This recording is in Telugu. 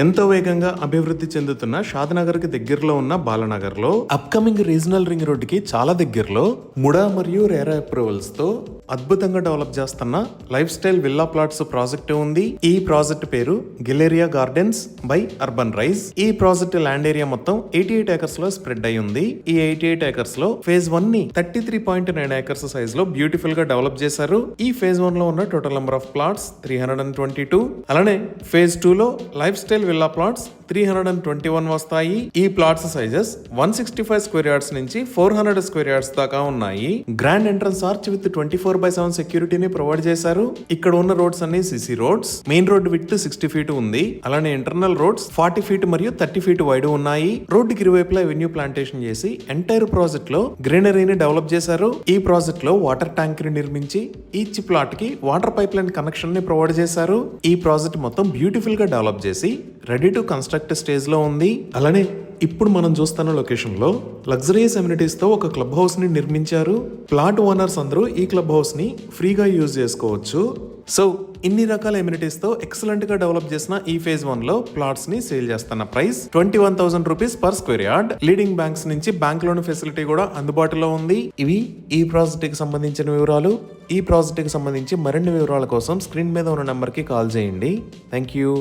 ఎంతో వేగంగా అభివృద్ధి చెందుతున్న షాద్నగర్ కి దగ్గరలో ఉన్న బాలనగర్ లో అప్కమింగ్ రీజనల్ రింగ్ రోడ్ కి చాలా దగ్గరలో ముడా మరియు రేరా అప్రూవల్స్ తో అద్భుతంగా డెవలప్ చేస్తున్న life style villa plots project ఉంది. ఈ ప్రాజెక్ట్ పేరు గిలేరియా గార్డెన్స్ బై అర్బన్ రైజ్. ఈ ప్రాజెక్ట్ ల్యాండ్ ఏరియా మొత్తం 88 ఏకర్స్ లో స్ప్రెడ్ అయి ఉంది. ఈ 88 ఏకర్స్ లో ఫేజ్ 1 ని 33.9 ఏకర్స్ సైజ్ లో బ్యూటిఫుల్ గా డెవలప్ చేశారు. ఈ ఫేజ్ 1 లో ఉన్న టోటల్ నెంబర్ ఆఫ్ ప్లాట్స్ 322. అలానే ఫేజ్ 2 లో లైఫ్ స్టైల్ విల్లా ప్లాట్స్ 321 వస్తాయి. ఈ ప్లాట్స్ సైజెస్ 165 స్క్వేర్ యార్డ్స్ నుంచి 400 స్క్వేర్ యార్డ్స్ దాకా ఉన్నాయి. గ్రాండ్ ఎంట్రన్స్ ఆర్చ్ విత్ 24/7 సెక్యూరిటీని ప్రొవైడ్ చేశారు. ఇక్కడ ఉన్న రోడ్స్ అన్ని CC roads. Main road width 60 feet ఉంది. అలానే ఇంటర్నల్ రోడ్స్ 40 ఫీట్ మరియు 30 ఫీట్ వైడ్ ఉన్నాయి. రోడ్డుకి ఇరువైపులా ఎవెన్యూ ప్లాంటేషన్ చేసి ఎంటైర్ ప్రాజెక్ట్ లో గ్రీనరీని డెవలప్ చేశారు. ఈ ప్రాజెక్ట్ లో వాటర్ ట్యాంక్ ని నిర్మించి ఈచ్ ప్లాట్ కి వాటర్ పైప్ లైన్ కనెక్షన్ ని ప్రొవైడ్ చేశారు. ఈ ప్రాజెక్ట్ మొత్తం బ్యూటిఫుల్ గా డెవలప్ చేసి రెడీ టు కన్స్ట్రక్ట్ స్టేజ్ లో ఉంది. అలానే ఇప్పుడు మనం చూస్తున్న లొకేషన్ లో లగ్జరియస్ అమ్యూనిటీస్ తో ఒక క్లబ్ హౌస్ ని నిర్మించారు. ప్లాట్ ఓనర్స్ అందరూ ఈ క్లబ్ హౌస్ ని ఫ్రీగా యూజ్ చేసుకోవచ్చు. సో ఇన్ని రకాల ఎమ్యూనిటీస్ తో ఎక్సలెంట్ గా డెవలప్ చేసిన ఈ ఫేజ్ 1 లో ప్లాట్స్ ని సేల్ చేస్తున్న price 21,000 rupees per square yard. Leading banks నుంచి బ్యాంక్ లోన్ ఫెసిలిటీ కూడా అందుబాటులో ఉంది. ఇవి ఈ ప్రాజెక్ట్ కి సంబంధించిన వివరాలు. ఈ ప్రాజెక్ట్ కి సంబంధించి మరిన్ని వివరాల కోసం స్క్రీన్ మీద ఉన్న నెంబర్ కి కాల్ చేయండి. Thank you.